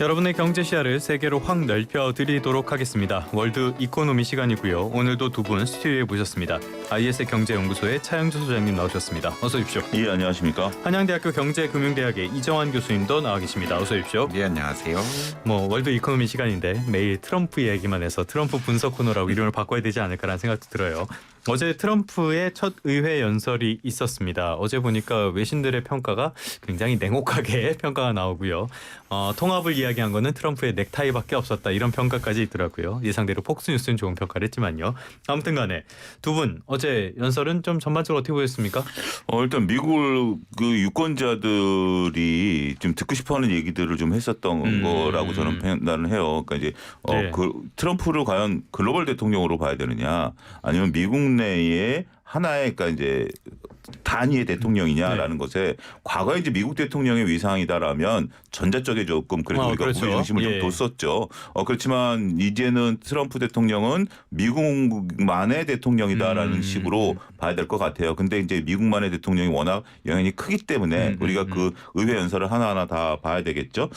여러분의 경제 시야를 세계로 확 넓혀드리도록 하겠습니다. 월드 이코노미 시간이고요. 오늘도 두 분 스튜디오에 모셨습니다. IS 경제연구소의 차영주 소장님 나오셨습니다. 어서 오십시오. 예, 안녕하십니까. 한양대학교 경제금융대학의 이정환 교수님도 나와 계십니다. 어서 오십시오. 예, 안녕하세요. 월드 이코노미 시간인데 매일 트럼프 이야기만 해서 트럼프 분석 코너라고 이름을 바꿔야 되지 않을까라는 생각도 들어요. 어제 트럼프의 첫 의회 연설이 있었습니다. 어제 보니까 외신들의 평가가 굉장히 냉혹하게 평가가 나오고요. 통합을 이야기한 거는 트럼프의 넥타이밖에 없었다 이런 평가까지 있더라고요. 예상대로 폭스뉴스는 좋은 평가를 했지만요. 아무튼 간에 두 분 어제 연설은 좀 전반적으로 어떻게 보였습니까? 일단 미국 그 유권자들이 좀 듣고 싶어하는 얘기들을 좀 했었던 거라고 저는 판단을 해요. 그러니까 이제 네. 그 트럼프를 과연 글로벌 대통령으로 봐야 되느냐, 아니면 미국 내에 하나의 그러니까 이제 단위의 대통령이냐라는 것에 과거에 이제 미국 대통령의 위상이다라면 전자 쪽에 조금 그래도 우리가 그렇죠. 무게 중심을 좀 뒀었죠. 그렇지만 이제는 트럼프 대통령은 미국만의 대통령이다라는 식으로 봐야 될 것 같아요. 근데 이제 미국만의 대통령이 워낙 영향이 크기 때문에 우리가 그 의회 연설을 하나하나 다 봐야 되겠죠.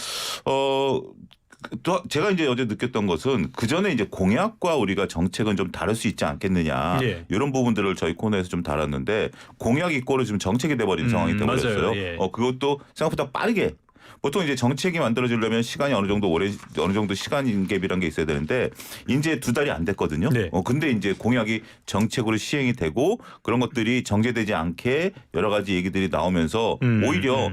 또 제가 이제 어제 느꼈던 것은 그 전에 이제 공약과 우리가 정책은 좀 다를 수 있지 않겠느냐, 예. 이런 부분들을 저희 코너에서 좀 다뤘는데 공약 이꼬르 지금 정책이 돼버린 상황이 돼버렸어요. 맞아요. 예. 그것도 생각보다 빠르게. 보통 이제 정책이 만들어지려면 시간이 어느 정도 시간 갭이란 게 있어야 되는데 이제 2달이 안 됐거든요. 네. 근데 이제 공약이 정책으로 시행이 되고 그런 것들이 정제되지 않게 여러 가지 얘기들이 나오면서 오히려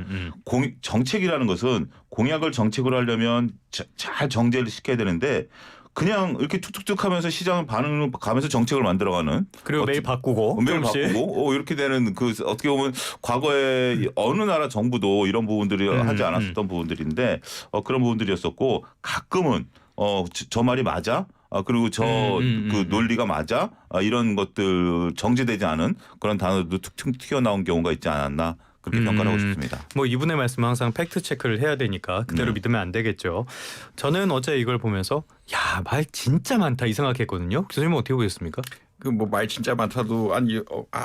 정책이라는 것은 공약을 정책으로 하려면 잘 정제를 시켜야 되는데 그냥 이렇게 툭툭툭 하면서 시장 반응을 가면서 정책을 만들어가는, 그리고 매일 바꾸고 매일 조금씩. 바꾸고 이렇게 되는, 그 어떻게 보면 과거에 어느 나라 정부도 이런 부분들이 하지 않았었던 부분들인데 그런 부분들이었었고, 가끔은 저 말이 맞아? 그리고 그 논리가 맞아? 이런 것들 정제되지 않은 그런 단어도 툭툭 튀어나온 경우가 있지 않았나, 그렇게 평가를 하고 싶습니다. 이분의 말씀은 항상 팩트 체크를 해야 되니까 그대로 믿으면 안 되겠죠. 저는 어제 이걸 보면서 야, 말 진짜 많다 이 생각했거든요. 교수님은 어떻게 보셨습니까? 그 뭐 말 진짜 많다도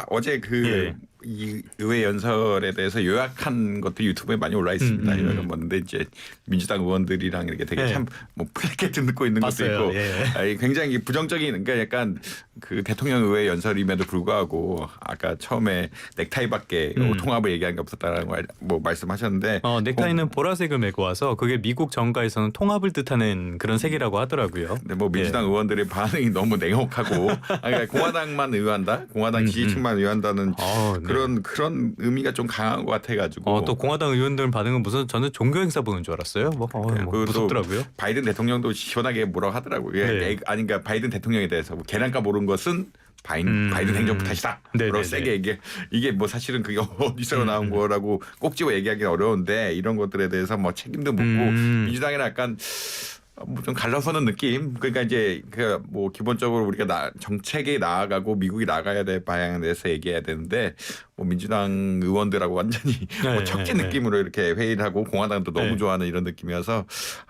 어제 예. 이 의회 연설에 대해서 요약한 것도 유튜브에 많이 올라 있습니다. 이거는 뭔데 이제 민주당 의원들이랑 이렇게 되게 예. 참 뭐 플래카드 듣고 있는 것도 봤어요. 있고, 예. 굉장히 부정적인, 그러니까 약간 그 대통령 의회 연설임에도 불구하고 아까 처음에 넥타이밖에 통합을 얘기한 게 없었다라는 걸 뭐 말씀하셨는데, 넥타이는 보라색을 메고 와서 그게 미국 정가에서는 통합을 뜻하는 그런 색이라고 하더라고요. 근데 뭐 민주당 의원들의 반응이 너무 냉혹하고, 그러니까 공화당만 의한다, 공화당 지지층만 의한다는 그런 의미가 좀 강한 것 같아가지고. 또 공화당 의원들 반응은 무슨, 저는 종교 행사 보는 줄 알았어요. 무섭더라고요. 바이든 대통령도 시원하게 뭐라고 하더라고요. 네. 그러니까 바이든 대통령에 대해서 뭐 계란값 오른 것은 바이든 행정부 탓이다. 그리고 세게 이게 뭐 사실은 그게 어디서 나온 거라고 꼭 집어 얘기하기는 어려운데, 이런 것들에 대해서 뭐 책임도 묻고 민주당이랑 약간 뭐 좀 갈라서는 느낌. 그러니까 이제 그 뭐 기본적으로 우리가 정책에 나아가고 미국이 나가야 될 방향에 대해서 얘기해야 되는데, 뭐 민주당 의원들하고 완전히 뭐 척지 느낌으로 이렇게 회의를 하고 공화당도 너무 좋아하는 이런 느낌이어서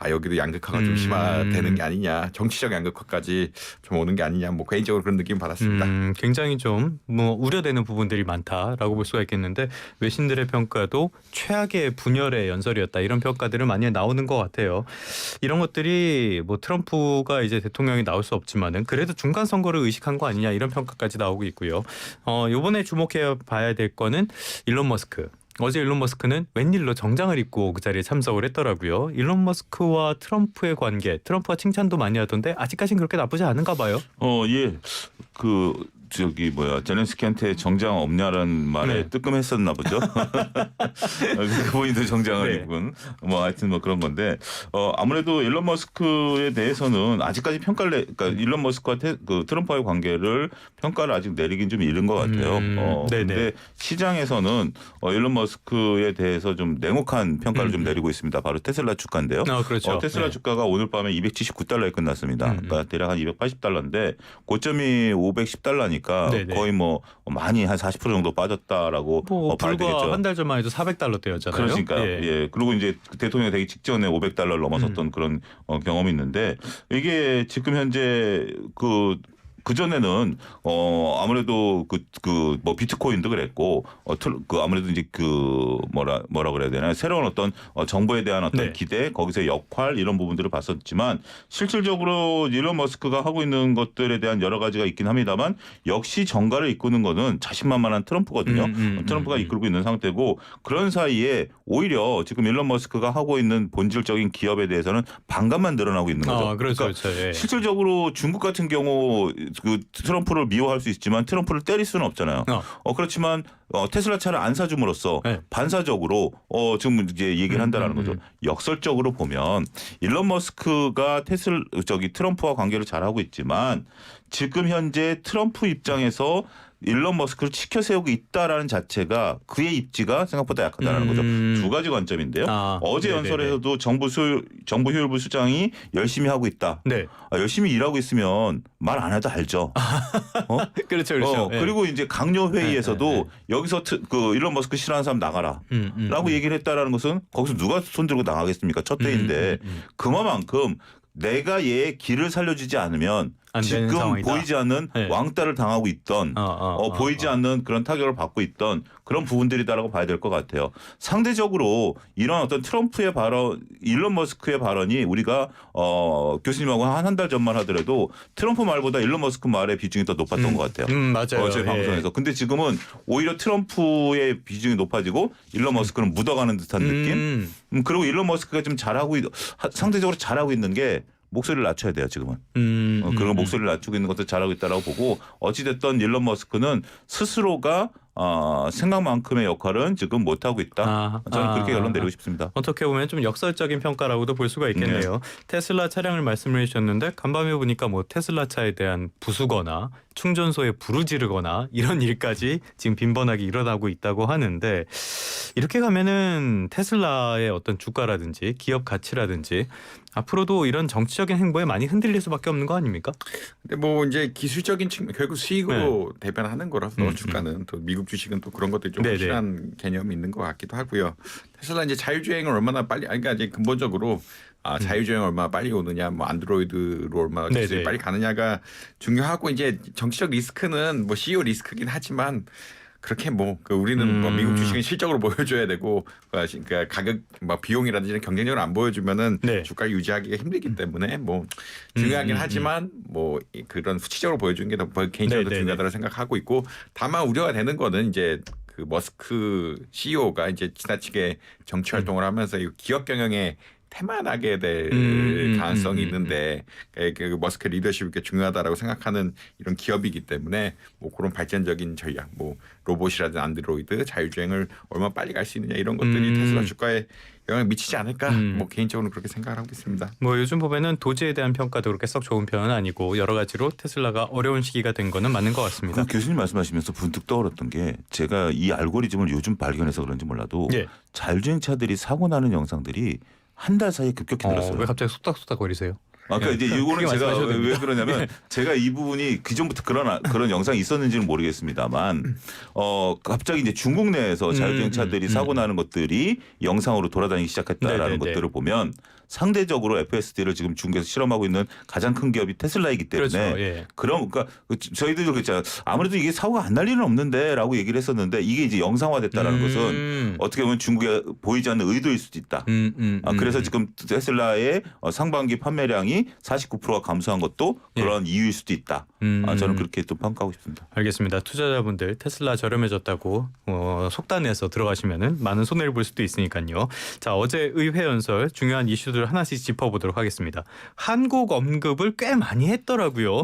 여기도 양극화가 좀 심화되는 게 아니냐, 정치적 양극화까지 좀 오는 게 아니냐, 뭐 개인적으로 그런 느낌 받았습니다. 굉장히 좀 우려되는 부분들이 많다라고 볼 수가 있겠는데, 외신들의 평가도 최악의 분열의 연설이었다 이런 평가들은 많이 나오는 것 같아요. 이런 것들이 뭐 트럼프가 이제 대통령이 나올 수 없지만은 그래도 중간 선거를 의식한 거 아니냐 이런 평가까지 나오고 있고요. 이번에 주목해 봐야 될 거는 일론 머스크. 어제 일론 머스크는 웬일로 정장을 입고 그 자리에 참석을 했더라고요. 일론 머스크와 트럼프의 관계, 트럼프가 칭찬도 많이 하던데 아직까지는 그렇게 나쁘지 않은가 봐요. 예. 제렌스키한테 정장 없냐라는 말에 뜨끔했었나 보죠. 본인도 정장을 입은 하여튼 뭐 그런 건데, 아무래도 일론 머스크에 대해서는 아직까지 그러니까 일론 머스크와 그 트럼프와의 관계를 평가를 아직 내리긴 좀 이른 것 같아요. 근데 시장에서는 일론 머스크에 대해서 좀 냉혹한 평가를 좀 내리고 있습니다. 바로 테슬라 주가인데요. 그렇죠. 테슬라 주가가 오늘 밤에 279달러에 끝났습니다. 그러니까 대략 한 280달러인데 고점이 510달러니까 거의 뭐 많이 한 40% 정도 빠졌다라고 봐야 되겠죠. 불과 한 달 전만 해도 400달러대였잖아요. 그러니까 그리고 이제 대통령이 되기 직전에 500달러를 넘어섰던 그런 경험이 있는데, 이게 지금 현재 그 전에는 아무래도 뭐 비트코인도 그랬고 아무래도 이제 뭐라 그래야 되나 새로운 어떤 정보에 대한 어떤 네. 기대 거기서의 역할 이런 부분들을 봤었지만 실질적으로 일론 머스크가 하고 있는 것들에 대한 여러 가지가 있긴 합니다만 역시 정가를 이끄는 거는 자신만만한 트럼프거든요. 트럼프가 이끌고 있는 상태고 그런 사이에 오히려 지금 일론 머스크가 하고 있는 본질적인 기업에 대해서는 반감만 늘어나고 있는 거죠. 그렇죠. 그러니까 그렇죠. 예. 실질적으로 중국 같은 경우 트럼프를 미워할 수 있지만 트럼프를 때릴 수는 없잖아요. 그렇지만 테슬라 차를 안 사줌으로써 네. 반사적으로 지금 이제 얘기를 한다라는 거죠. 역설적으로 보면 일론 머스크가 트럼프와 관계를 잘하고 있지만 지금 현재 트럼프 입장에서 일론 머스크를 치켜 세우고 있다라는 자체가 그의 입지가 생각보다 약하다는 거죠. 두 가지 관점인데요. 어제 네네네. 연설에서도 정부 효율부 수장이 열심히 하고 있다. 네. 열심히 일하고 있으면 말 안 해도 알죠. 그렇죠. 그렇죠. 예. 그리고 이제 강요 회의에서도 네. 여기서 일론 머스크 싫어하는 사람 나가라라고 얘기를 했다라는 것은 거기서 누가 손 들고 나가겠습니까? 첫 회의인데 그만큼 내가 얘의 길을 살려주지 않으면 안 되는 지금 상황이다. 보이지 않는 네. 왕따를 당하고 있던 보이지 않는 그런 타격을 받고 있던 그런 부분들이다라고 봐야 될 것 같아요. 상대적으로 이런 어떤 트럼프의 발언, 일론 머스크의 발언이 우리가 교수님하고 한 달 전만 하더라도 트럼프 말보다 일론 머스크 말의 비중이 더 높았던 것 같아요. 맞아요. 어제 방송에서. 근데 지금은 오히려 트럼프의 비중이 높아지고 일론 머스크는 묻어가는 듯한 느낌. 그리고 일론 머스크가 좀 상대적으로 잘하고 있는 게 목소리를 낮춰야 돼요 지금은. 그런 목소리를 낮추고 있는 것도 잘하고 있다라고 보고 어찌됐든 일론 머스크는 스스로가 생각만큼의 역할은 지금 못하고 있다. 저는 그렇게 결론 내리고 싶습니다. 어떻게 보면 좀 역설적인 평가라고도 볼 수가 있겠네요. 테슬라 차량을 말씀해 주셨는데 간밤에 보니까 뭐 테슬라 차에 대한 부수거나 충전소에 불을 지르거나 이런 일까지 지금 빈번하게 일어나고 있다고 하는데 이렇게 가면은 테슬라의 어떤 주가라든지 기업 가치라든지 앞으로도 이런 정치적인 행보에 많이 흔들릴 수밖에 없는 거 아닙니까? 근데 뭐 이제 기술적인 측면 결국 수익으로 대변하는 거라서 주가는 또 미국 주식은 또 그런 것들이 좀 확실한 개념이 있는 것 같기도 하고요. 테슬라 이제 자율주행을 얼마나 빨리 그러니까 이제 근본적으로 자율주행 얼마나 빨리 오느냐, 뭐 안드로이드로 얼마나 기술이 빨리 가느냐가 중요하고 이제 정치적 리스크는 뭐 CEO 리스크긴 하지만 그렇게 우리는 뭐 미국 주식은 실적으로 보여줘야 되고 그러니까 가격 뭐 비용이라든지 경쟁력을 안 보여주면은 주가 유지하기가 힘들기 때문에 뭐 중요하긴 하지만 뭐 그런 수치적으로 보여주는 게 더 개인적으로 더 중요하다고 생각하고 있고 다만 우려가 되는 거는 이제 그 머스크 CEO가 이제 지나치게 정치 활동을 하면서 이 기업 경영에 태만하게 될 가능성이 있는데 그 머스크 리더십이 꽤 중요하다라고 생각하는 이런 기업이기 때문에 뭐 그런 발전적인 전략, 뭐 로봇이라든 안드로이드, 자율주행을 얼마나 빨리 갈 수 있느냐 이런 것들이 테슬라 주가에 영향을 미치지 않을까 뭐 개인적으로 그렇게 생각을 하고 있습니다. 뭐 요즘 보면은 도지에 대한 평가도 그렇게 썩 좋은 편은 아니고 여러 가지로 테슬라가 어려운 시기가 된 거는 맞는 것 같습니다. 교수님 말씀하시면서 문득 떠올랐던 게 제가 이 알고리즘을 요즘 발견해서 그런지 몰라도 자율주행차들이 사고 나는 영상들이 한 달 사이에 급격히 늘었어요. 왜 갑자기 속닥속닥 거리세요? 그러니까 이제 이거는 제가 왜 그러냐면 제가 이 부분이 그전부터 그런 영상이 있었는지는 모르겠습니다만 갑자기 이제 중국 내에서 자율주행차들이 사고 나는 것들이 영상으로 돌아다니기 시작했다라는 것들을 보면 상대적으로 FSD를 지금 중국에서 실험하고 있는 가장 큰 기업이 테슬라이기 때문에 그러니까 저희들도 그랬잖아요. 아무래도 이게 사고가 안 날 일은 없는데라고 얘기를 했었는데 이게 이제 영상화됐다라는 것은 어떻게 보면 중국에 보이지 않는 의도일 수도 있다. 그래서 지금 테슬라의 상반기 판매량이 49%가 감소한 것도 그런 이유일 수도 있다. 저는 그렇게 또 평가하고 싶습니다. 알겠습니다. 투자자분들 테슬라 저렴해졌다고 속단해서 들어가시면은 많은 손해를 볼 수도 있으니까요. 자, 어제 의회 연설 중요한 이슈들 하나씩 짚어보도록 하겠습니다. 한국 언급을 꽤 많이 했더라고요.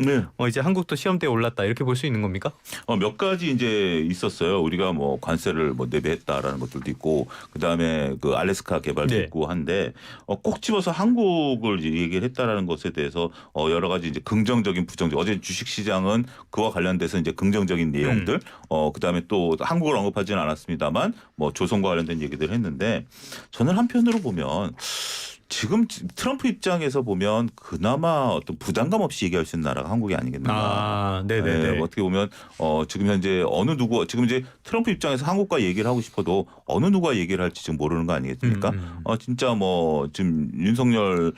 이제 한국도 시험대에 올랐다 이렇게 볼 수 있는 겁니까? 몇 가지 이제 있었어요. 우리가 뭐 관세를 내배했다라는 것들도 있고 그다음에 그 알래스카 개발도 있고 한데 꼭 집어서 한국을 얘기를 했다라는 것에 대해서 여러 가지 이제 긍정적인 부정적 어제 주식 시장은 그와 관련돼서 이제 긍정적인 내용들 그다음에 또 한국을 언급하지는 않았습니다만 뭐 조선과 관련된 얘기들을 했는데 저는 한편으로 보면 지금 트럼프 입장에서 보면 그나마 어떤 부담감 없이 얘기할 수 있는 나라가 한국이 아니겠는가. 네네네. 어떻게 보면 지금 현재 지금 이제 트럼프 입장에서 한국과 얘기를 하고 싶어도 어느 누가 얘기를 할지 지금 모르는 거 아니겠습니까? 진짜 뭐 지금 윤석열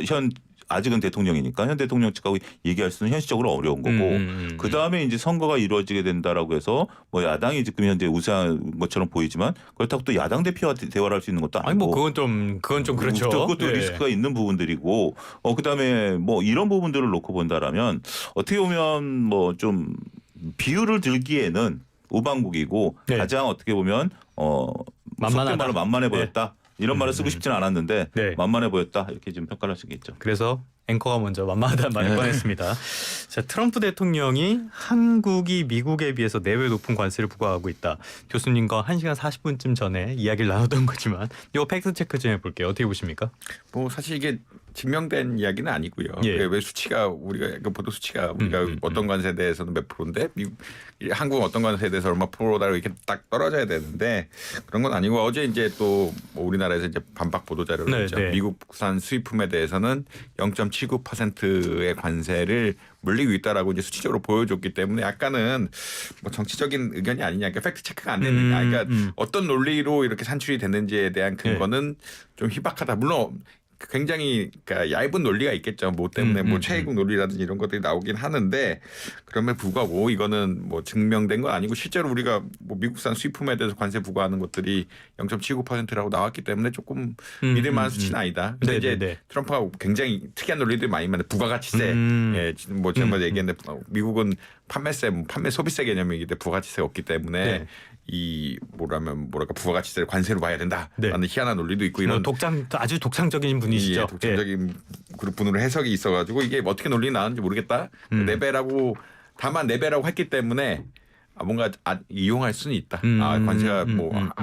현 아직은 대통령이니까 현 대통령 측하고 얘기할 수는 현실적으로 어려운 거고 그 다음에 이제 선거가 이루어지게 된다라고 해서 뭐 야당이 지금 현재 우세한 것처럼 보이지만 그렇다고 또 야당 대표와 대화를 할 수 있는 것도 아니고. 아니 뭐 그건 좀 그렇죠. 그것도 예. 리스크가 있는 부분들이고 그다음에 뭐 이런 부분들을 놓고 본다라면 어떻게 보면 뭐 좀 비율을 들기에는 우방국이고 네. 가장 어떻게 보면 만만하다. 속된 말로 만만해 보였다. 이런 말을 쓰고 싶지는 않았는데 네. 만만해 보였다 이렇게 좀 평가를 할 수 있겠죠. 그래서 앵커가 먼저 만만하다는 말을 꺼냈습니다. 자, 트럼프 대통령이 한국이 미국에 비해서 4배 높은 관세를 부과하고 있다. 교수님과 1시간 40분쯤 전에 이야기를 나누던 거지만 이거 팩트 체크 좀 해볼게요. 어떻게 보십니까? 뭐 사실 이게 증명된 이야기는 아니고요. 예. 왜 수치가 우리가 그 보도 수치가 우리가 어떤 관세에 대해서는 몇 프로인데 한국은 어떤 관세에 대해서 얼마 프로다 이렇게 딱 떨어져야 되는데 그런 건 아니고 어제 이제 또뭐 우리나라에서 이제 반박 보도 자료를 냈죠. 네. 미국산 수입품에 대해서는 0.79%의 관세를 물리고 있다라고 이제 수치적으로 보여줬기 때문에 약간은 뭐 정치적인 의견이 아니냐, 그러니까 팩트 체크가 안 되는, 그러니까 어떤 논리로 이렇게 산출이 됐는지에 대한 근거는 좀 희박하다. 물론 굉장히 그러니까 얇은 논리가 있겠죠. 뭐 때문에 뭐 최혜국 논리라든지 이런 것들이 나오긴 하는데 그럼에도 불구하고 이거는 뭐 증명된 건 아니고 실제로 우리가 뭐 미국산 수입품에 대해서 관세 부과하는 것들이 0.79%라고 나왔기 때문에 조금 믿을 만한 수치는 아니다. 근데 이제 트럼프가 굉장히 특이한 논리들이 많이 있는데 부가가치세, 예, 뭐 제가 얘기했는데 미국은 판매세, 판매 소비세 개념이기 때문에 부가가치세가 없기 때문에 이 뭐랄까 부가가치세를 관세로 봐야 된다라는 희한한 논리도 있고 이런 아주 독창적인 분이시죠. 예, 독창적인 그룹 분으로 해석이 있어가지고 이게 어떻게 논리 나왔는지 모르겠다. 4배라고 다만 4배라고 했기 때문에 뭔가 이용할 수는 있다. 관세가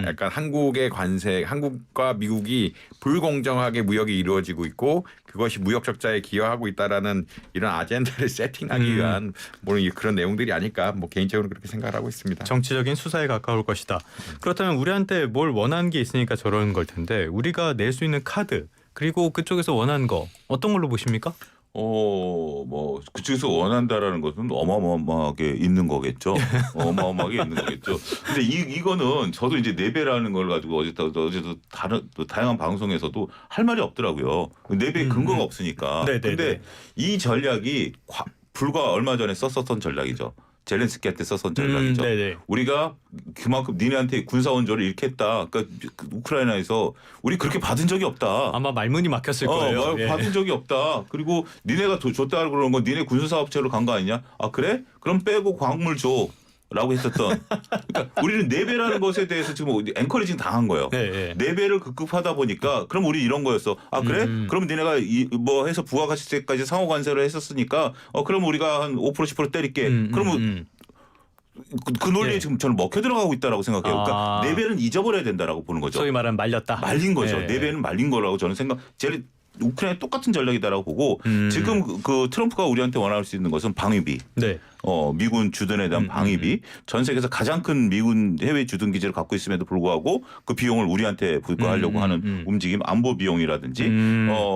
약간 한국의 관세, 한국과 미국이 불공정하게 무역이 이루어지고 있고 그것이 무역 적자에 기여하고 있다라는 이런 아젠다를 세팅하기 위한 뭐 그런 내용들이 아닐까. 뭐 개인적으로 그렇게 생각을 하고 있습니다. 정치적인 수사에 가까울 것이다. 그렇다면 우리한테 뭘 원하는 게 있으니까 저러는 걸 텐데 우리가 낼 수 있는 카드 그리고 그쪽에서 원하는 거 어떤 걸로 보십니까? 뭐 그쪽에서 원한다라는 것은 어마어마하게 있는 거겠죠. 어마어마하게 있는 거겠죠. 근데 이거는 저도 이제 4배라는 걸 가지고 어제도 또 다양한 방송에서도 할 말이 없더라고요. 4배 근거가 없으니까. 근데 이 전략이 불과 얼마 전에 썼었던 전략이죠. 젤렌스키한테 썼던 전략이죠. 우리가 그만큼 니네한테 군사 원조를 잃겠다. 그러니까 우크라이나에서 우리 그렇게 받은 적이 없다. 아마 말문이 막혔을 거예요. 받은 적이 없다. 그리고 니네가 줬다 그러는 건 니네 군수사업체로 간 거 아니냐? 아 그래? 그럼 빼고 광물 줘. 라고 했었던. 그러니까 우리는 4배라는 것에 대해서 지금 앵커리징 당한 거예요. 4배를 급급하다 보니까 그럼 우리 이런 거였어. 아 그래? 그럼 니네가 뭐 해서 부가가치세까지 상호관세를 했었으니까 그럼 우리가 한 5% 10% 때릴게. 그러면 그 논리에 지금 저는 먹혀 들어가고 있다라고 생각해요. 그러니까 4배는 잊어버려야 된다라고 보는 거죠. 소위 말하는 말렸다. 말린 거죠. 4배는 말린 거라고 저는 우크라이나 똑같은 전략이다라고 보고 지금 그 트럼프가 우리한테 원할 수 있는 것은 방위비. 미군 주둔에 대한 방위비. 전 세계에서 가장 큰 미군 해외 주둔 기지를 갖고 있음에도 불구하고 그 비용을 우리한테 부과하려고 하는 움직임, 안보 비용이라든지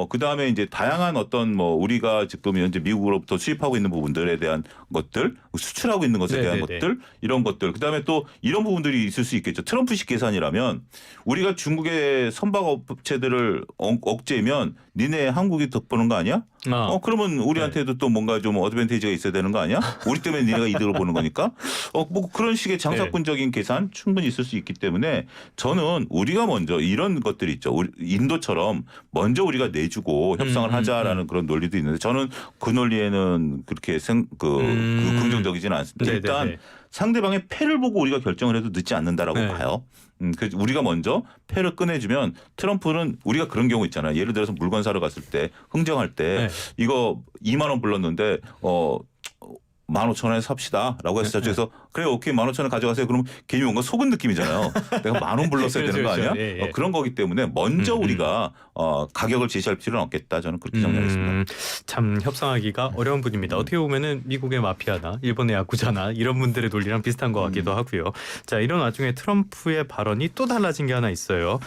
그다음에 이제 다양한 어떤 뭐 우리가 지금 현재 미국으로부터 수입하고 있는 부분들에 대한 것들, 수출하고 있는 것에 대한 것들, 이런 것들. 그다음에 또 이런 부분들이 있을 수 있겠죠. 트럼프식 계산이라면 우리가 중국의 선박 업체들을 억제면 니네 한국이 덕보는 거 아니야? 그러면 우리한테도 또 뭔가 좀 어드밴티지가 있어야 되는 거 아니야? 우리 때문에 니네가 이득을 보는 거니까. 뭐 그런 식의 장사꾼적인 계산 충분히 있을 수 있기 때문에 저는 우리가 먼저 이런 것들이 있죠. 인도처럼 먼저 우리가 내주고 협상을 하자라는 그런 논리도 있는데 저는 그 논리에는 그렇게 긍정적이지는 않습니다. 일단 상대방의 패를 보고 우리가 결정을 해도 늦지 않는다라고 봐요. 그래서 우리가 먼저 패를 꺼내주면 트럼프는 우리가 그런 경우 있잖아요. 예를 들어서 물건 사러 갔을 때 흥정할 때 이거 2만 원 불렀는데 15,000원에 삽시다라고 해서 저쪽에서 그래 오케이 15,000원 가져가세요. 그러면 괜히 뭔가 속은 느낌이잖아요. 내가 10,000원 불렀어야 되는 거 아니야? 그런 거기 때문에 먼저 우리가 가격을 제시할 필요는 없겠다. 저는 그렇게 정리하겠습니다. 참 협상하기가 어려운 분입니다. 어떻게 보면은 미국의 마피아나 일본의 야쿠자나 이런 분들의 논리랑 비슷한 것 같기도 하고요. 자 이런 와중에 트럼프의 발언이 또 달라진 게 하나 있어요.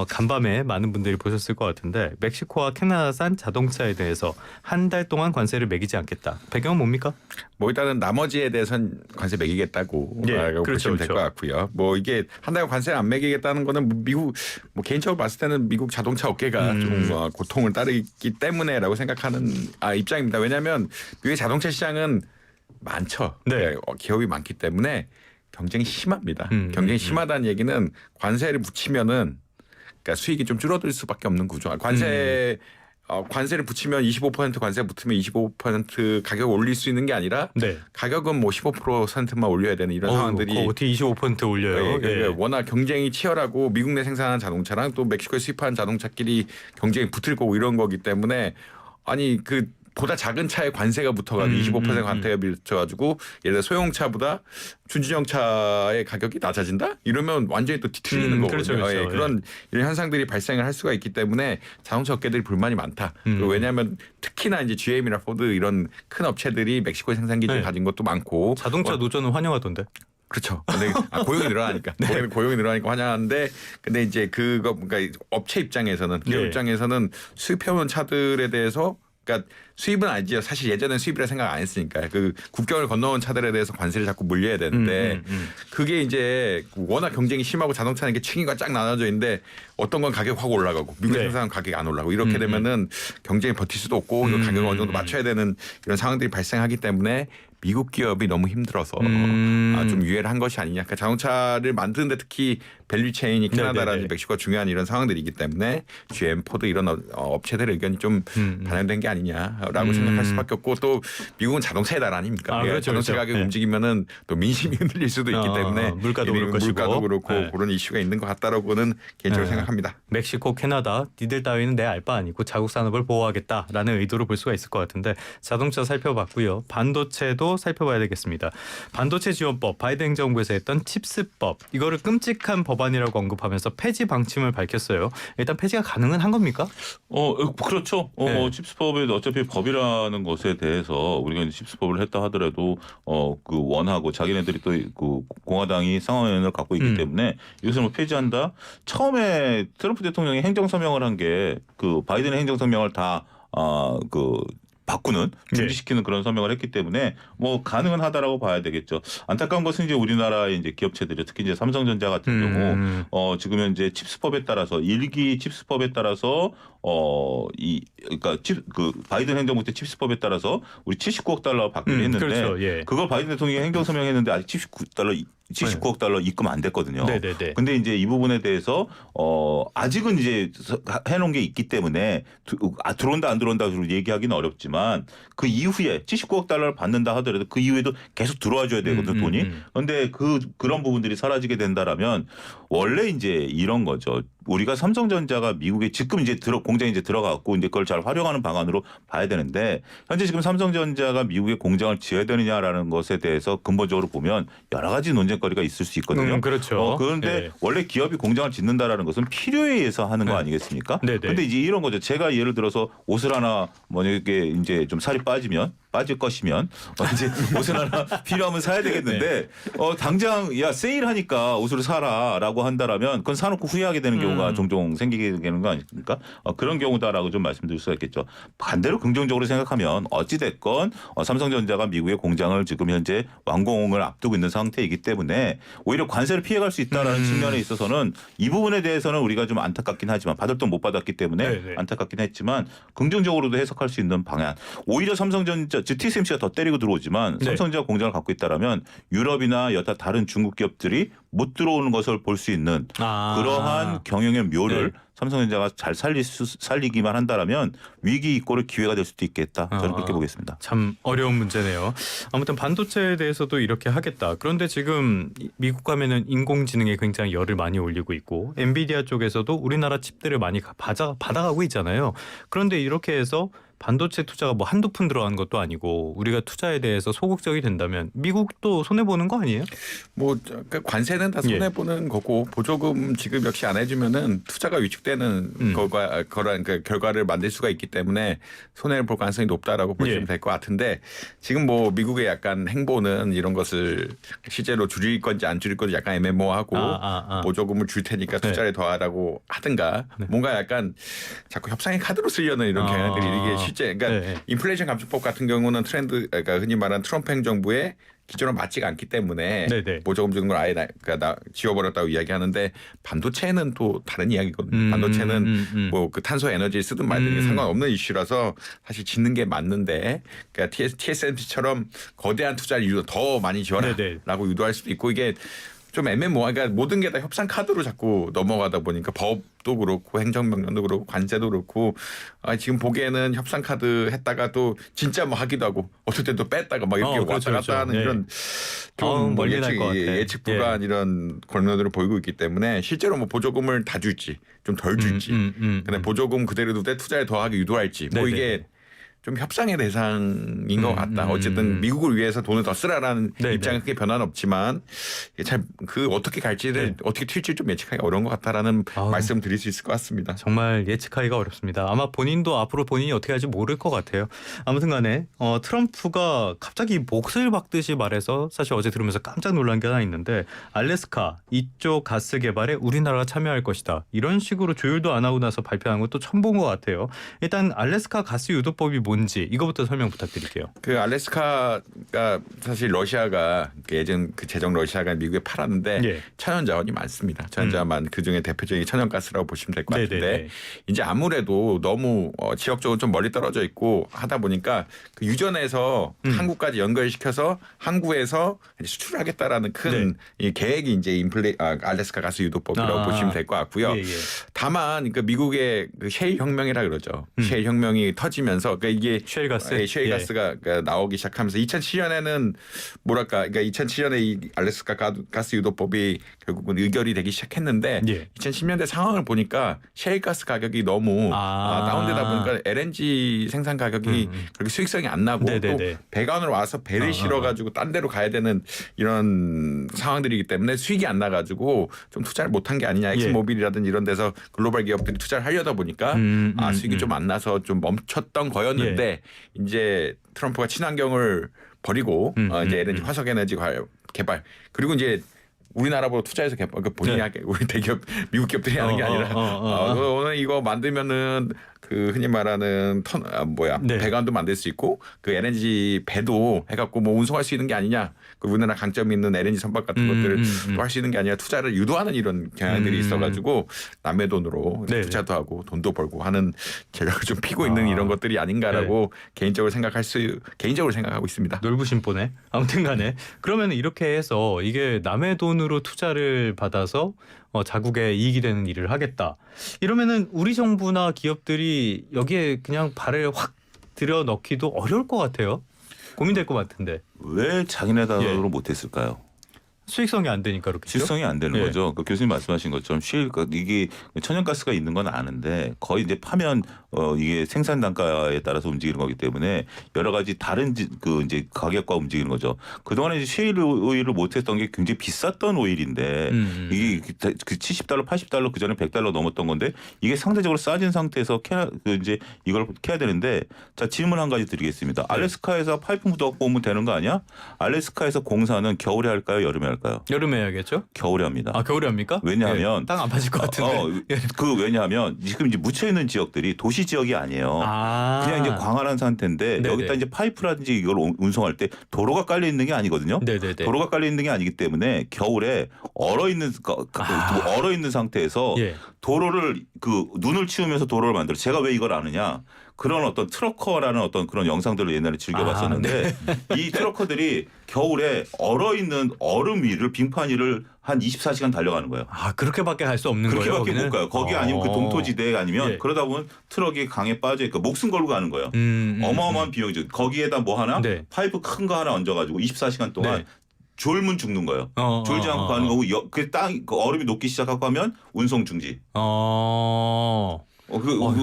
간밤에 많은 분들이 보셨을 것 같은데 멕시코와 캐나다산 자동차에 대해서 한 달 동안 관세를 매기지 않겠다. 배경은 뭡니까? 뭐 일단은 나머지에 대해서는 관세 매기겠다고 그렇죠, 보시면 될 것 같고요. 뭐 이게 한 달 관세를 안 매기겠다는 거는 미국 뭐 개인적으로 봤을 때는 미국 자동차 업계가 좀 고통을 따르기 때문에라고 생각하는 입장입니다. 왜냐하면 미국의 자동차 시장은 많죠. 네. 기업이 많기 때문에 경쟁이 심합니다. 경쟁이 심하다는 얘기는 관세를 붙이면은 그러니까 수익이 좀 줄어들 수밖에 없는 구조. 관세를 붙이면 25% 관세 붙으면 25% 가격 올릴 수 있는 게 아니라 네. 가격은 뭐 15%만 올려야 되는 이런 상황들이 어떻게 25% 올려요? 예. 워낙 경쟁이 치열하고 미국 내 생산한 자동차랑 또 멕시코에 수입한 자동차끼리 경쟁이 붙을 거고 이런 거기 때문에 아니 그 보다 작은 차에 관세가 붙어가지고 25% 관세가 붙어가지고 예를 들어 소형차보다 준진형차의 가격이 낮아진다? 이러면 완전히 또 뒤틀리는 거거든요. 그렇죠. 예, 그런 이런 현상들이 발생을 할 수가 있기 때문에 자동차 업계들이 불만이 많다. 그리고 왜냐하면 특히나 이제 GM이나 포드 이런 큰 업체들이 멕시코 생산 기지를 가진 것도 많고 자동차 노조는 환영하던데. 그렇죠. 근데 고용이 늘어나니까 고용이 늘어나니까 환영하는데 근데 이제 그거 그러니까 업체 입장에서는 기업 입장에서는 수입해온 차들에 대해서 그러니까 수입은 아니죠. 사실 예전엔 수입이라 생각 안 했으니까 그 국경을 건너온 차들에 대해서 관세를 자꾸 물려야 되는데 그게 이제 워낙 경쟁이 심하고 자동차는 이게 층위가 쫙 나눠져 있는데 어떤 건 가격 확 올라가고 미국 생산 가격이 안 올라가고 이렇게 되면은 경쟁이 버틸 수도 없고 가격을 어느 정도 맞춰야 되는 이런 상황들이 발생하기 때문에 미국 기업이 너무 힘들어서 좀 유예를 한 것이 아니냐. 그러니까 자동차를 만드는데 특히 밸류 체인이 캐나다라든지 멕시코가 중요한 이런 상황들이기 때문에 GM, 포드 이런 업체들의 의견이 좀 반영된 게 아니냐라고 생각할 수밖에 없고 또 미국은 자동차의 나라 아닙니까? 그렇죠, 자동차 그렇죠. 가격이 움직이면은 또 민심이 흔들릴 수도 있기 때문에 물가도 오를 것이고. 물가도 그렇고 그런 이슈가 있는 것 같다라고는 개인적으로 생각합니다. 멕시코, 캐나다 니들 따위는 내 알 바 아니고 자국 산업을 보호하겠다라는 의도로 볼 수가 있을 것 같은데 자동차 살펴봤고요. 반도체도 살펴봐야 되겠습니다. 반도체 지원법, 바이든 행정부에서 했던 칩스법 이거를 끔찍한 법안이라고 언급하면서 폐지 방침을 밝혔어요. 일단 폐지가 가능은 한 겁니까? 그렇죠. 칩스법에 어차피 법이라는 것에 대해서 우리가 이제 칩스법을 했다 하더라도 그 원하고 자기네들이 또 그 공화당이 상원의원을 갖고 있기 때문에 이것을 뭐 폐지한다. 처음에 트럼프 대통령이 행정서명을 한 게 그 바이든의 행정서명을 다 바꾸는 중지시키는 그런 서명을 했기 때문에 뭐 가능은 하다라고 봐야 되겠죠. 안타까운 것은 이제 우리나라의 이제 기업체들이 특히 이제 삼성전자 같은 경우 지금 현재 칩스법에 따라서 일기 칩스법에 따라서 그러니까 그 바이든 행정부 때 칩스법에 따라서 우리 79억 달러 받기로 했는데 그렇죠. 예. 그걸 바이든 대통령이 행정서명했는데 아직 79억 달러 입금 안 됐거든요. 네네네. 근데 이제 이 부분에 대해서 아직은 이제 해놓은 게 있기 때문에 들어온다 안 들어온다로 얘기하기는 어렵지만 그 이후에 79억 달러를 받는다 하더라도 그 이후에도 계속 들어와 줘야 되거든 돈이. 그런데 그런 부분들이 사라지게 된다라면 원래 이제 이런 거죠. 우리가 삼성전자가 미국에 지금 이제 공장에 이제 들어갔고 이제 그걸 잘 활용하는 방안으로 봐야 되는데 현재 지금 삼성전자가 미국에 공장을 지어야 되느냐라는 것에 대해서 근본적으로 보면 여러 가지 논쟁거리가 있을 수 있거든요. 그렇죠. 그런데 원래 기업이 공장을 짓는다라는 것은 필요에 의해서 하는 거 아니겠습니까? 그런데 이제 이런 거죠. 제가 예를 들어서 옷을 하나 만약에 이제 좀 살이 빠질 것이면 이제 옷을 하나 필요하면 사야 되겠는데 당장 야 세일하니까 옷을 사라라고 한다라면 그건 사놓고 후회하게 되는 경우가 종종 생기게 되는 거 아닙니까? 그런 경우다라고 좀 말씀드릴 수가 있겠죠. 반대로 긍정적으로 생각하면 어찌 됐건 삼성전자가 미국의 공장을 지금 현재 완공을 앞두고 있는 상태이기 때문에 오히려 관세를 피해갈 수 있다라는 측면에 있어서는 이 부분에 대해서는 우리가 좀 안타깝긴 하지만 받을 돈 못 받았기 때문에 안타깝긴 했지만 긍정적으로도 해석할 수 있는 방향. 오히려 삼성전자 TSMC가 더 때리고 들어오지만 삼성전자 공장을 갖고 있다라면 유럽이나 여타 다른 중국 기업들이 못 들어오는 것을 볼 수 있는 그러한 경영의 묘를 삼성전자가 잘 살리기만 한다라면 위기 이꼴의 기회가 될 수도 있겠다. 저는 그렇게 보겠습니다. 참 어려운 문제네요. 아무튼 반도체에 대해서도 이렇게 하겠다. 그런데 지금 미국 가면은 인공지능에 굉장히 열을 많이 올리고 있고 엔비디아 쪽에서도 우리나라 칩들을 많이 받아가고 있잖아요. 그런데 이렇게 해서 반도체 투자가 뭐 한두 푼 들어가는 것도 아니고 우리가 투자에 대해서 소극적이 된다면 미국도 손해보는 거 아니에요? 뭐 관세는 다 손해보는 거고 보조금 지급 역시 안 해주면은 투자가 위축되는 그런 결과를 만들 수가 있기 때문에 손해를 볼 가능성이 높다라고 보시면 될 것 같은데 지금 뭐 미국의 약간 행보는 이런 것을 실제로 줄일 건지 안 줄일 건지 약간 애매모호하고 보조금을 줄 테니까 투자를 더하라고 하든가 뭔가 약간 자꾸 협상의 카드로 쓰려는 이런 경향들이 이게 실제 그러니까 네. 인플레이션 감축법 같은 경우는 그러니까 흔히 말하는 트럼프 행정부의 기존은 맞지가 않기 때문에 네네. 보조금 주는 걸 아예 그러니까 지워버렸다고 이야기하는데 반도체는 또 다른 이야기거든요. 반도체는 뭐 그 탄소 에너지를 쓰든 말든 상관없는 이슈라서 사실 짓는 게 맞는데 그러니까 TSMC처럼 거대한 투자를 더 많이 지어라라고 유도할 수도 있고 이게 좀 애매모호하니까 그러니까 모든 게 다 협상 카드로 자꾸 넘어가다 보니까 법도 그렇고 행정명령도 그렇고 관제도 그렇고 지금 보기에는 협상 카드 했다가 또 진짜 뭐 하기도 하고 어떨 땐 또 뺐다가 막 이렇게 그렇죠, 왔다 갔다 하는 그렇죠. 이런 좀 멀리 날 것 같아. 예측 불가한 이런 권면들을 보이고 있기 때문에 실제로 뭐 보조금을 다 줄지 좀 덜 줄지 근데 보조금 그대로 두되 투자를 더하게 유도할지 뭐 네네. 이게 좀 협상의 대상인 것 같다. 어쨌든 미국을 위해서 돈을 더 쓰라라는 네네. 입장은 크게 변화는 없지만 잘 그 어떻게 갈지를 어떻게 튈지 좀 예측하기 어려운 것 같다라는 말씀 드릴 수 있을 것 같습니다. 정말 예측하기가 어렵습니다. 아마 본인도 앞으로 본인이 어떻게 할지 모를 것 같아요. 아무튼 간에 트럼프가 갑자기 몫을 박듯이 말해서 사실 어제 들으면서 깜짝 놀란 게 하나 있는데 알래스카 이쪽 가스 개발에 우리나라가 참여할 것이다. 이런 식으로 조율도 안 하고 나서 발표한 건 또 처음 본 것 같아요. 일단 알래스카 가스 유도법이 뭔지 이거부터 설명 부탁드릴게요. 그 알래스카가 사실 러시아가 예전 그 제정 러시아가 미국에 팔았는데 예. 천연 자원이 많습니다. 천연 자원 그 중에 대표적인 천연가스라고 보시면 될 것 같은데 네네네. 이제 아무래도 너무 지역적으로 좀 멀리 떨어져 있고 하다 보니까 그 유전에서 한국까지 연결시켜서 항구에서 수출을 하겠다라는 큰 이 계획이 이제 알래스카 가스 유도법이라고 보시면 될 것 같고요. 예, 예. 다만 그 미국의 그 셰일 혁명이라 그러죠. 셰일 혁명이 터지면서 그러니까 이게 셰일 가스? 셰일 가스가 나오기 시작하면서 2007년에는 뭐랄까 그러니까 2007년에 이 알래스카 가스 유도법이 결국은 의결이 되기 시작했는데 예. 2010년대 상황을 보니까 셰일 가스 가격이 너무 다운되다 보니까 LNG 생산 가격이 그렇게 수익성이 안 나고 네네네. 또 배관으로 와서 배를 실어가지고 딴 데로 가야 되는 이런 상황들이기 때문에 수익이 안 나가지고 좀 투자를 못한 게 아니냐 엑스모빌이라든지 이런 데서 글로벌 기업들이 투자를 하려다 보니까 수익이 좀 안 나서 좀 멈췄던 거였는데 이제 트럼프가 친환경을 버리고 이제 LNG 화석 에너지 개발 그리고 이제 우리나라보다 투자해서 개발 본인이 하게 우리 대기업 미국 기업들이 하는 게 아니라 오늘 이거 만들면은 그 흔히 말하는 배관도 만들 수 있고 그 LNG 배도 해갖고 뭐 운송할 수 있는 게 아니냐 그 우리나라 강점이 있는 LNG 선박 같은 것들을 또 할 수 있는 게 아니라 투자를 유도하는 이런 경향들이 있어가지고 남의 돈으로 투자도 하고 돈도 벌고 하는 제가 좀 피고 있는 이런 것들이 아닌가라고 개인적으로 생각하고 있습니다. 놀부심 보네. 아무튼간에 그러면 이렇게 해서 이게 남의 돈으로 투자를 받아서 자국에 이익이 되는 일을 하겠다. 이러면은 우리 정부나 기업들이 여기에 그냥 발을 확 들여 넣기도 어려울 것 같아요. 고민될 것 같은데. 왜 자기네 돈으로 못했을까요? 수익성이 안 되니까 그렇겠죠. 실성이 안 되는 거죠. 그 교수님 말씀하신 것처럼 이게 천연가스가 있는 건 아는데 거의 이제 파면 이게 생산 단가에 따라서 움직이는 거기 때문에 여러 가지 다른 그 이제 가격과 움직이는 거죠. 그 동안에 이제 셰일 오일을 못했던 게 굉장히 비쌌던 오일인데 이게 그 $70, $80 그 전에 $100 넘었던 건데 이게 상대적으로 싸진 상태에서 이제 이걸 캐야 되는데 자 질문 한 가지 드리겠습니다. 알래스카에서 파이프 묻어갖고 오면 되는 거 아니야? 알래스카에서 공사는 겨울에 할까요, 여름에 할까요? 여름에 해야겠죠? 겨울에 합니다. 겨울에 합니까? 왜냐하면 땅 안 파질 것 같은데. 왜냐하면 지금 이제 묻혀 있는 지역들이 도시 지역이 아니에요. 그냥 이제 광활한 상태인데 네네. 여기다 이제 파이프라든지 이걸 운송할 때 도로가 깔려 있는 게 아니거든요. 네네네. 도로가 깔려 있는 게 아니기 때문에 겨울에 얼어 있는 상태에서 도로를 그 눈을 치우면서 도로를 만들어. 제가 왜 이걸 아느냐? 그런 어떤 트러커라는 어떤 그런 영상들을 옛날에 즐겨봤었는데 이 트러커들이 겨울에 얼어 있는 얼음 위를 빙판 위를 한 24시간 달려가는 거예요. 그렇게밖에 할 수 없는 거예요. 그렇게밖에 못 가요. 거기 아니면 그 동토지대 아니면 그러다 보면 트럭이 강에 빠져 있고 목숨 걸고 가는 거예요. 어마어마한 비용이죠. 거기에다 뭐 하나 파이프 큰 거 하나 얹어가지고 24시간 동안 졸면 죽는 거예요. 졸지 않고 가는 거고 그 얼음이 녹기 시작하고 하면 운송 중지.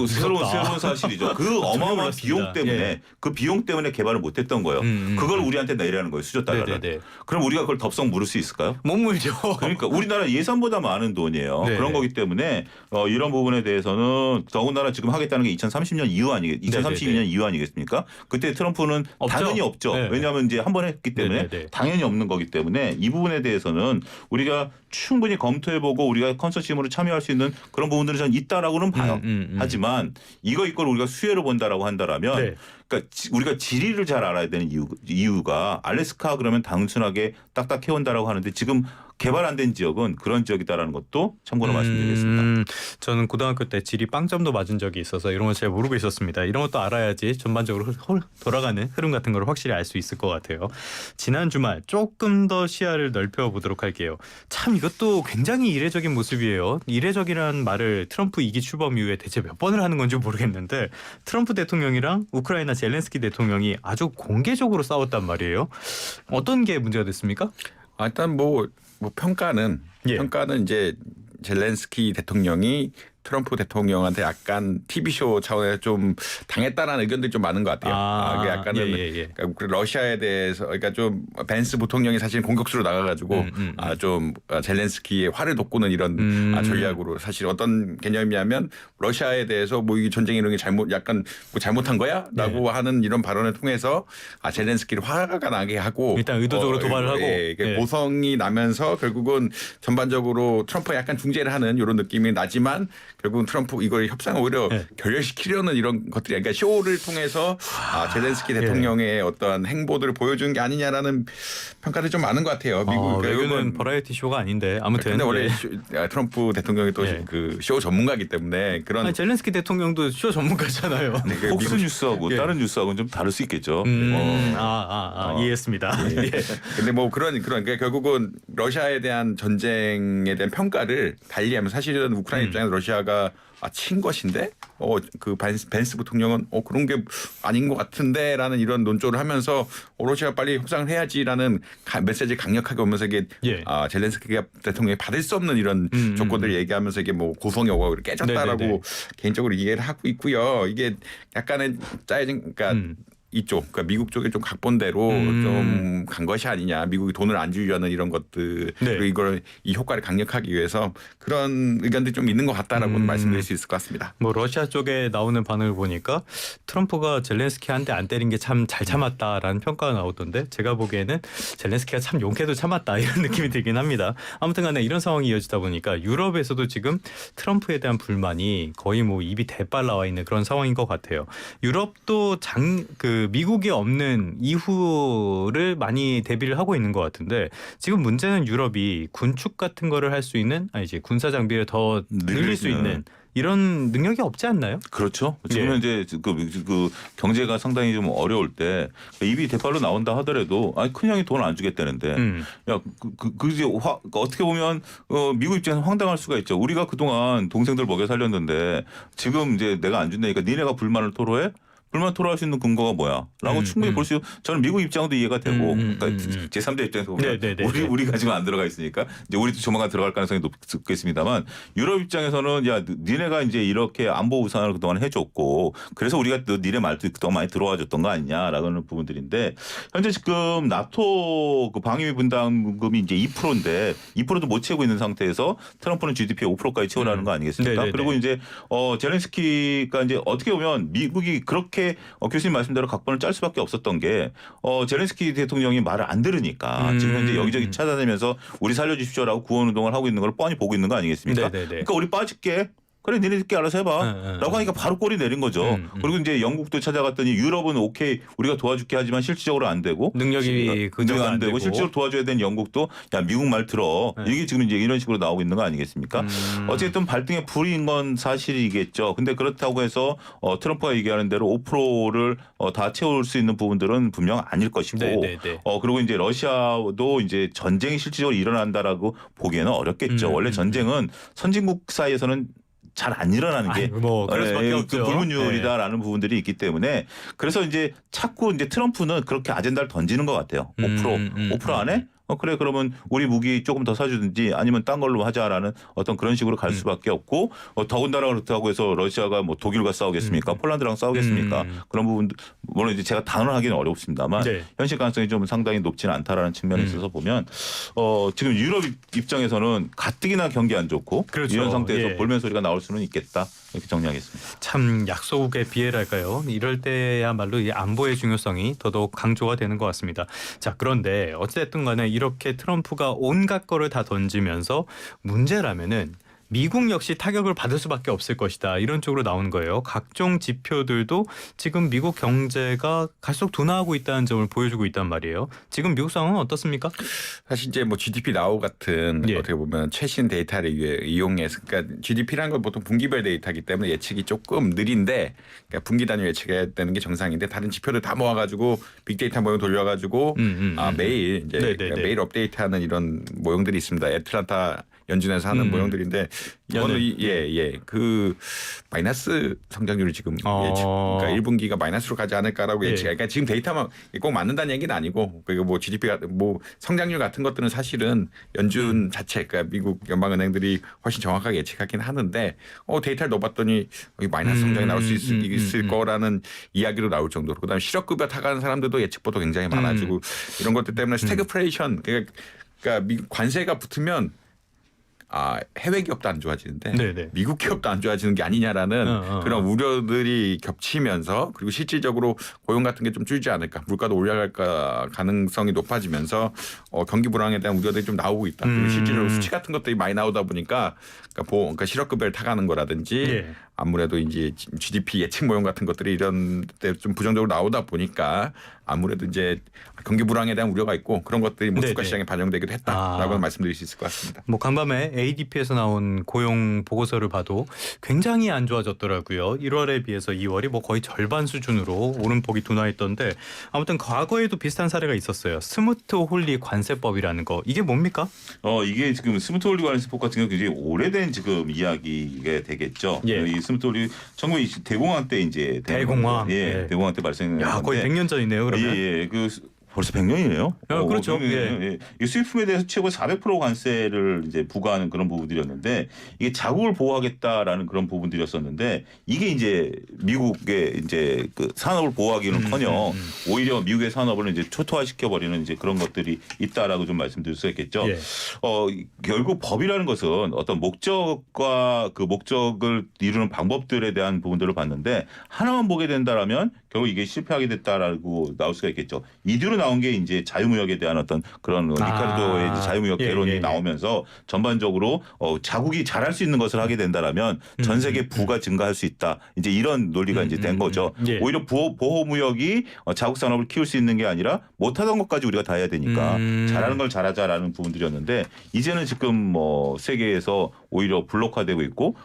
새로운 사실이죠. 그 어마어마한 비용 때문에 그 비용 때문에 개발을 못했던 거예요. 그걸 우리한테 내라는 거예요. 수조 달러를. 그럼 우리가 그걸 덥석 물을 수 있을까요? 못 물죠. 그러니까 우리나라 예산보다 많은 돈이에요. 그런 거기 때문에 이런 부분에 대해서는 더군다나 지금 하겠다는 게 2030년 이후 2032년 이후 아니겠습니까? 그때 트럼프는 당연히 없죠. 왜냐하면 이제 한 번 했기 때문에 당연히 없는 거기 때문에 이 부분에 대해서는 우리가 충분히 검토해보고 우리가 컨소시엄으로 참여할 수 있는 그런 부분들이 저는 있다라고는 봐요. 하지만 이걸 우리가 수혜로 본다라고 한다라면 네. 그러니까 우리가 지리를 잘 알아야 되는 이유가 알래스카 그러면 단순하게 딱딱 해온다라고 하는데 지금 개발 안 된 지역은 그런 지역이다라는 것도 참고로 말씀드리겠습니다. 저는 고등학교 때 지리 빵점도 맞은 적이 있어서 이런 거 잘 모르고 있었습니다. 이런 것도 알아야지 전반적으로 돌아가는 흐름 같은 걸 확실히 알 수 있을 것 같아요. 지난 주말 조금 더 시야를 넓혀보도록 할게요. 참 이것도 굉장히 이례적인 모습이에요. 이례적이라는 말을 트럼프 2기 출범 이후에 대체 몇 번을 하는 건지 모르겠는데 트럼프 대통령이랑 우크라이나 젤렌스키 대통령이 아주 공개적으로 싸웠단 말이에요. 어떤 게 문제가 됐습니까? 일단 뭐 평가는 이제 젤렌스키 대통령이 트럼프 대통령한테 약간 TV쇼 차원에서 좀 당했다라는 의견들이 좀 많은 것 같아요. 그게 약간은 그러니까 러시아에 대해서 그러니까 좀 벤스 부통령이 사실 공격수로 나가가지고 좀 젤렌스키의 화를 돋구는 이런 전략으로 사실 어떤 개념이냐면 러시아에 대해서 뭐 이 전쟁 이런 게 약간 뭐 잘못한 거야라고 하는 이런 발언을 통해서 젤렌스키를 화가 나게 하고 일단 의도적으로 도발을 하고 고성이 나면서 결국은 전반적으로 트럼프가 약간 중재를 하는 이런 느낌이 나지만 결국은 트럼프 이걸 협상을 오히려 결렬시키려는 이런 것들이 그러니까 쇼를 통해서 젤렌스키 대통령의 어떠한 행보들을 보여주는 게 아니냐라는 평가들이 좀 많은 것 같아요. 미국 외교는 버라이어티 쇼가 아닌데 아무튼. 근데 원래 트럼프 대통령이 또 그 쇼 전문가이기 때문에 그런. 아니, 젤렌스키 대통령도 쇼 전문가잖아요. 폭스 뉴스하고 다른 뉴스하고는 좀 다를 수 있겠죠. 이해했습니다. 근데 뭐 그러니까 결국은 러시아에 대한 전쟁에 대한 평가를 달리하면서 사실은 우크라이나 입장에서 러시아가 친 것인데 그 벤스 부통령은 그런 게 아닌 것 같은데라는 이런 논조를 하면서 러시아 빨리 협상을 해야지라는 메시지 강력하게 오면서 이게 젤렌스키 대통령이 받을 수 없는 이런 조건들을 얘기하면서 이게 뭐 고성의 오가가 깨졌다라고 개인적으로 이해를 하고 있고요. 이게 약간은 짜여진 그러니까 이쪽, 그러니까 미국 쪽에 좀 각본대로 좀 간 것이 아니냐. 미국이 돈을 안 주려는 이런 것들 그리고 이 효과를 강력하기 위해서 그런 의견들이 좀 있는 것 같다라고 말씀드릴 수 있을 것 같습니다. 뭐 러시아 쪽에 나오는 반응을 보니까 트럼프가 젤렌스키한테 안 때린 게 참 잘 참았다라는 평가가 나오던데 제가 보기에는 젤렌스키가 참 용케도 참았다 이런 느낌이 들긴 합니다. 아무튼간에 이런 상황이 이어지다 보니까 유럽에서도 지금 트럼프에 대한 불만이 거의 뭐 입이 대빨 나와 있는 그런 상황인 것 같아요. 유럽도 미국이 없는 이후를 많이 대비를 하고 있는 것 같은데 지금 문제는 유럽이 군축 같은 거를 할 수 있는 군사 장비를 더 늘릴 수 있는 이런 능력이 없지 않나요? 그렇죠. 지금은 이제 그 경제가 상당히 좀 어려울 때 입이 대팔로 나온다 하더라도 큰 형이 돈 안 주겠다는데 이제 어떻게 보면 미국 입장에서 황당할 수가 있죠. 우리가 그동안 동생들 먹여 살렸는데 지금 이제 내가 안 준다니까 니네가 불만을 토로해? 불만 토로할 수 있는 근거가 뭐야? 라고 충분히 볼 수 저는 미국 입장도 이해가 되고 그러니까 제3자 입장에서 보면 우리가 지금 안 들어가 있으니까 이제 우리도 조만간 들어갈 가능성이 높겠습니다만 유럽 입장에서는 니네가 이제 이렇게 안보 우산을 그동안 해줬고 그래서 우리가 니네 말도 그동안 많이 들어와 줬던 거 아니냐라는 부분들인데 현재 지금 나토 그 방위비 분담금이 이제 2%인데 2%도 못 채우고 있는 상태에서 트럼프는 GDP 5%까지 채우라는 거 아니겠습니까? 그리고 이제 젤렌스키가 이제 어떻게 보면 미국이 그렇게 교수님 말씀대로 각본을 짤 수밖에 없었던 게 젤렌스키 대통령이 말을 안 들으니까 지금 현재 여기저기 찾아다니면서 우리 살려주십시오라고 구원운동을 하고 있는 걸 뻔히 보고 있는 거 아니겠습니까? 그러니까 우리 빠질게. 그래 니네들끼리 알아서 해봐 라고 하니까 바로 꼬리 내린 거죠. 그리고 이제 영국도 찾아갔더니 유럽은 오케이 우리가 도와줄게 하지만 실질적으로 안 되고 능력이 안 되고 실질적으로 도와줘야 되는 영국도 미국 말 들어 이게 지금 이제 이런 식으로 나오고 있는 거 아니겠습니까? 어쨌든 발등에 불인 건 사실이겠죠. 근데 그렇다고 해서 트럼프가 얘기하는 대로 5%를 다 채울 수 있는 부분들은 분명 아닐 것이고 그리고 이제 러시아도 이제 전쟁이 실질적으로 일어난다라고 보기에는 어렵겠죠. 원래 전쟁은 선진국 사이에서는 잘 안 일어나는 게 그럴 수밖에 없죠. 불문율이다라는 부분들이 있기 때문에 그래서 이제 자꾸 이제 트럼프는 그렇게 아젠다를 던지는 것 같아요. 5% 안에 그래 그러면 우리 무기 조금 더 사주든지 아니면 딴 걸로 하자라는 어떤 그런 식으로 갈 수밖에 없고 더군다나 그렇다고 해서 러시아가 뭐 독일과 싸우겠습니까? 폴란드랑 싸우겠습니까? 그런 부분들 물론 이제 제가 단언하기는 어렵습니다만 현실 가능성이 좀 상당히 높지는 않다라는 측면에 있어서 보면 지금 유럽 입장에서는 가뜩이나 경기 안 좋고 이런 상태에서 볼멘 소리가 나올 수는 있겠다 이렇게 정리하겠습니다. 참 약속의 비애랄까요? 이럴 때야말로 이 안보의 중요성이 더더욱 강조가 되는 것 같습니다. 자 그런데 어쨌든 간에 이렇게 트럼프가 온갖 거를 다 던지면서 문제라면은 미국 역시 타격을 받을 수밖에 없을 것이다. 이런 쪽으로 나오는 거예요. 각종 지표들도 지금 미국 경제가 갈수록 둔화하고 있다는 점을 보여주고 있단 말이에요. 지금 미국 상황은 어떻습니까? 사실 이제 뭐 GDP 나우 같은 예. 어떻게 보면 최신 데이터를 이용해서 그러니까 GDP라는 건 보통 분기별 데이터이기 때문에 예측이 조금 느린데 그러니까 분기 단위 예측해야 되는 게 정상인데 다른 지표를 다 모아가지고 빅데이터 모형 돌려가지고 매일 이제 그러니까 매일 업데이트하는 이런 모형들이 있습니다. 애틀란타 연준에서 하는 모형들인데 이거는 그 마이너스 성장률을 지금 예측, 그러니까 1분기가 마이너스로 가지 않을까라고 예측. 그러니까 지금 데이터만 꼭 맞는다는 얘기는 아니고 그리고 뭐 GDP가 뭐 성장률 같은 것들은 사실은 연준 자체, 그러니까 미국 연방은행들이 훨씬 정확하게 예측하긴 하는데 데이터를 넣어봤더니 마이너스 성장이 나올 수 있을 거라는 이야기로 나올 정도로 그다음에 실업급여 타가는 사람들도 예측보다 굉장히 많아지고 이런 것들 때문에 스태그플레이션 그러니까 미국 관세가 붙으면 해외 기업도 안 좋아지는데 네네. 미국 기업도 안 좋아지는 게 아니냐라는 그런 우려들이 겹치면서 그리고 실질적으로 고용 같은 게 좀 줄지 않을까 물가도 올라갈 가능성이 높아지면서 경기 불황에 대한 우려들이 좀 나오고 있다. 그리고 실제로 수치 같은 것들이 많이 나오다 보니까 그러니까 실업급여를 타가는 거라든지 아무래도 이제 GDP 예측 모형 같은 것들이 이런 데 좀 부정적으로 나오다 보니까 아무래도 이제 경기 불황에 대한 우려가 있고 그런 것들이 뭐 주가 시장에 반영되기도 했다라고 말씀드릴 수 있을 것 같습니다. 뭐 간밤에 ADP에서 나온 고용 보고서를 봐도 굉장히 안 좋아졌더라고요. 1월에 비해서 2월이 뭐 거의 절반 수준으로 오름폭이 둔화했던데 아무튼 과거에도 비슷한 사례가 있었어요. 스무트 홀리 관세법이라는 거 이게 뭡니까? 이게 지금 스무트 홀리 관세법 같은 경우 굉장히 오래된 지금 이야기가 되겠죠. 이 스무트 홀리 1920 대공황 때 이제 대공황. 대공황 때 발생한 건데 거의 100년 전이네요. 그러면. 벌써 100년이네요. 그렇죠. 이 수입품에 대해서 최고 400% 관세를 이제 부과하는 그런 부분들이었는데 이게 자국을 보호하겠다라는 그런 부분들이었었는데 이게 이제 미국의 이제 그 산업을 보호하기는커녕 오히려 미국의 산업을 이제 초토화시켜 버리는 이제 그런 것들이 있다라고 좀 말씀드릴 수 있겠죠. 결국 법이라는 것은 어떤 목적과 그 목적을 이루는 방법들에 대한 부분들을 봤는데 하나만 보게 된다라면 결국 이게 실패하게 됐다라고 나올 수가 있겠죠. 이뒤로 나온 게 이제 자유무역에 대한 어떤 그런 리카르도의 이제 자유무역 개론이 나오면서 전반적으로 자국이 잘할 수 있는 것을 하게 된다라면 전 세계 부가 증가할 수 있다. 이제 이런 논리가 이제 된 거죠. 오히려 보호무역이 자국 산업을 키울 수 있는 게 아니라 못하던 것까지 우리가 다 해야 되니까 잘하는 걸 잘하자라는 부분들이었는데 이제는 지금 뭐 세계에서 오히려 블록화되고 있고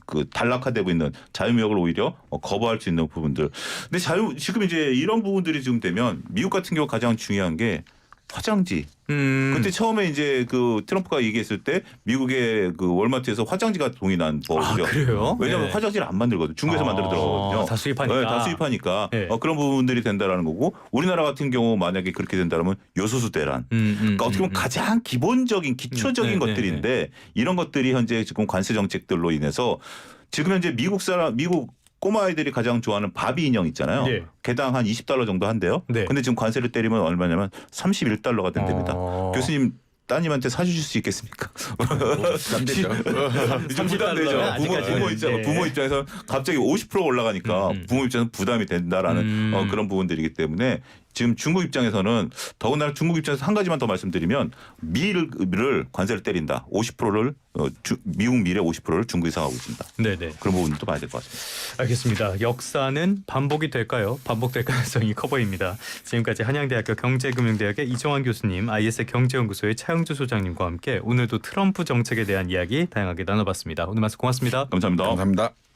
그 단락화되고 있는 자유무역을 오히려 거부할 수 있는 부분들. 근데 지금 이제 이런 부분들이 지금 되면 미국 같은 경우 가장 중요한 게 화장지. 그때 처음에 이제 그 트럼프가 얘기했을 때 미국의 그 월마트에서 화장지가 동일한 법이죠. 그래요? 왜냐하면 화장지를 안 만들거든요. 중국에서 만들어 들어가거든요. 다 수입하니까. 다 수입하니까 그런 부분들이 된다라는 거고 우리나라 같은 경우 만약에 그렇게 된다면 요소수 대란. 그러니까 어떻게 보면 가장 기본적인 기초적인 것들인데 이런 것들이 현재 지금 관세 정책들로 인해서 지금 현재 미국 꼬마 아이들이 가장 좋아하는 바비 인형 있잖아요. 개당 한 $20 정도 한대요. 근데 지금 관세를 때리면 얼마냐면 $31가 된답니다. 교수님 따님한테 사주실 수 있겠습니까? 부담되죠. 부모 입장에서 갑자기 50% 올라가니까 부모 입장에서 부담이 된다라는 그런 부분들이기 때문에 지금 중국 입장에서는 더군다나 중국 입장에서 한 가지만 더 말씀드리면 밀을 관세를 때린다. 50%를 미국 밀의 50%를 중국이 사가고 있습니다. 그런 부분도 봐야 될 것 같습니다. 알겠습니다. 역사는 반복이 될까요? 반복될 가능성이 커 보입니다. 지금까지 한양대학교 경제금융대학의 이정환 교수님, IS 경제연구소의 차영주 소장님과 함께 오늘도 트럼프 정책에 대한 이야기 다양하게 나눠봤습니다. 오늘 말씀 고맙습니다. 감사합니다. 감사합니다.